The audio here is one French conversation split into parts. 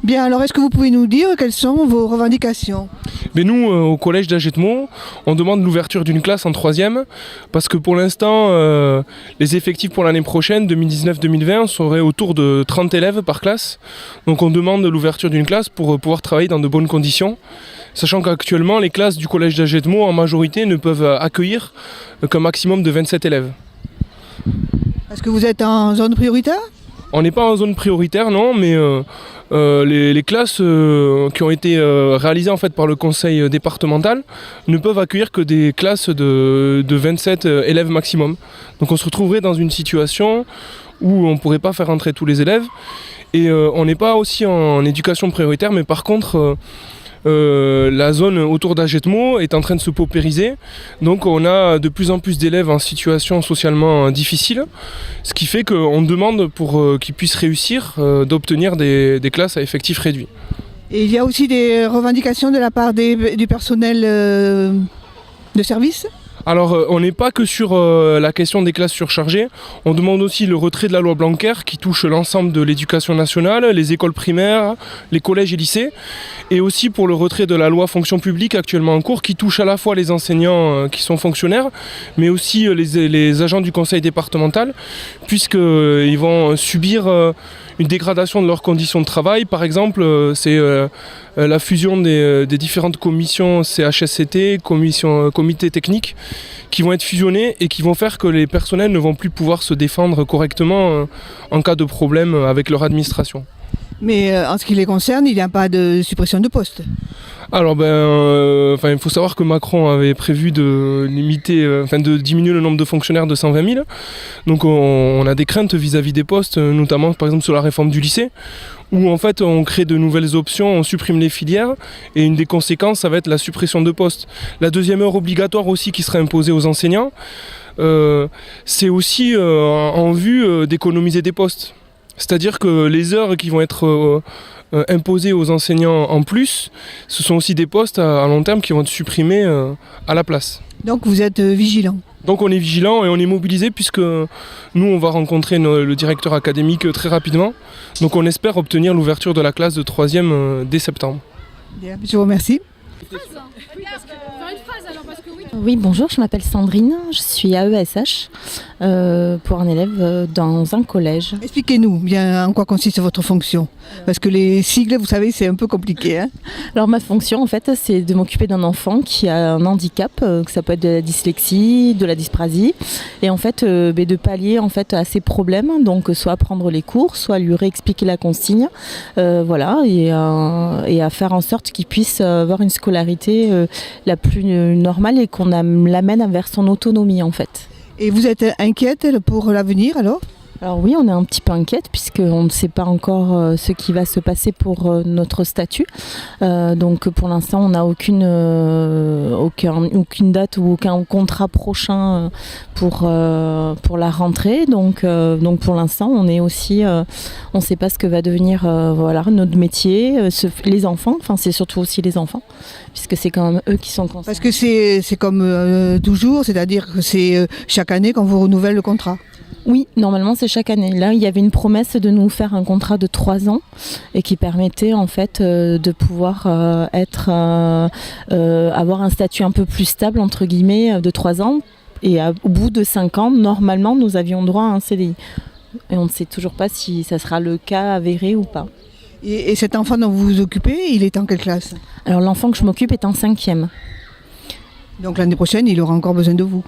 Bien, alors est-ce que vous pouvez nous dire quelles sont vos revendications? Mais nous, au collège d'Agetmo, on demande l'ouverture d'une classe en 3e parce que pour l'instant, les effectifs pour l'année prochaine, 2019-2020, seraient autour de 30 élèves par classe. Donc on demande l'ouverture d'une classe pour pouvoir travailler dans de bonnes conditions, sachant qu'actuellement, les classes du collège d'Agetmo, en majorité, ne peuvent accueillir qu'un maximum de 27 élèves. Est-ce que vous êtes en zone prioritaire? On n'est pas en zone prioritaire, non, mais les classes qui ont été réalisées en fait par le conseil départemental ne peuvent accueillir que des classes de 27 élèves maximum. Donc on se retrouverait dans une situation où on ne pourrait pas faire entrer tous les élèves. Et on n'est pas aussi en éducation prioritaire, mais par contre la zone autour d'Agetmo est en train de se paupériser, donc on a de plus en plus d'élèves en situation socialement difficile, ce qui fait qu'on demande pour qu'ils puissent réussir d'obtenir des classes à effectifs réduits. Et il y a aussi des revendications de la part du personnel de service? Alors on n'est pas que sur la question des classes surchargées, on demande aussi le retrait de la loi Blanquer qui touche l'ensemble de l'éducation nationale, les écoles primaires, les collèges et lycées, et aussi pour le retrait de la loi fonction publique actuellement en cours qui touche à la fois les enseignants qui sont fonctionnaires, mais aussi les agents du conseil départemental, puisqu'ils vont subir une dégradation de leurs conditions de travail. Par exemple, c'est la fusion des différentes commissions CHSCT, comités techniques, qui vont être fusionnés et qui vont faire que les personnels ne vont plus pouvoir se défendre correctement en cas de problème avec leur administration. Mais en ce qui les concerne, il n'y a pas de suppression de postes. Alors il faut savoir que Macron avait prévu de diminuer le nombre de fonctionnaires de 120 000. Donc on a des craintes vis-à-vis des postes, notamment par exemple sur la réforme du lycée, où en fait on crée de nouvelles options, on supprime les filières, et une des conséquences ça va être la suppression de postes. La deuxième heure obligatoire aussi qui sera imposée aux enseignants, c'est aussi en vue d'économiser des postes. C'est-à-dire que les heures qui vont être imposées aux enseignants en plus, ce sont aussi des postes à long terme qui vont être supprimés à la place. Donc vous êtes vigilant? Donc on est vigilant et on est mobilisé puisque nous on va rencontrer le directeur académique très rapidement. Donc on espère obtenir l'ouverture de la classe de 3e dès septembre. Bien, je vous remercie. Oui, bonjour, je m'appelle Sandrine, je suis AESH pour un élève dans un collège. Expliquez-nous bien en quoi consiste votre fonction, parce que les sigles, vous savez, c'est un peu compliqué. Alors ma fonction, en fait, c'est de m'occuper d'un enfant qui a un handicap, que ça peut être de la dyslexie, de la dysprasie, et en fait, de pallier en fait à ses problèmes, donc soit à prendre les cours, soit à lui réexpliquer la consigne, voilà, et à faire en sorte qu'il puisse avoir une scolarité la plus normale et qu'on l'amène vers son autonomie en fait. Et vous êtes inquiète pour l'avenir alors ? Alors oui, on est un petit peu inquiète puisqu'on ne sait pas encore ce qui va se passer pour notre statut. Donc pour l'instant, on n'a aucune date ou aucun contrat prochain pour la rentrée. Donc pour l'instant, on est aussi, on ne sait pas ce que va devenir notre métier, les enfants. Enfin, c'est surtout aussi les enfants puisque c'est quand même eux qui sont concernés. Parce que c'est comme toujours, c'est-à-dire que c'est chaque année qu'on vous renouvelle le contrat. Oui, normalement c'est chaque année. Là, il y avait une promesse de nous faire un contrat de 3 ans et qui permettait en fait de pouvoir avoir un statut un peu plus stable entre guillemets de 3 ans. Et au bout de 5 ans, normalement, nous avions droit à un CDI. Et on ne sait toujours pas si ça sera le cas avéré ou pas. Et cet enfant dont vous vous occupez, il est en quelle classe ? Alors l'enfant que je m'occupe est en 5e. Donc l'année prochaine, il aura encore besoin de vous ?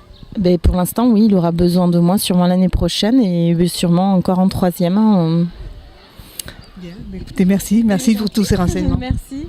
Pour l'instant, oui, il aura besoin de moi sûrement l'année prochaine et sûrement encore en 3e. Bien, écoutez, merci pour tous ces renseignements. Merci.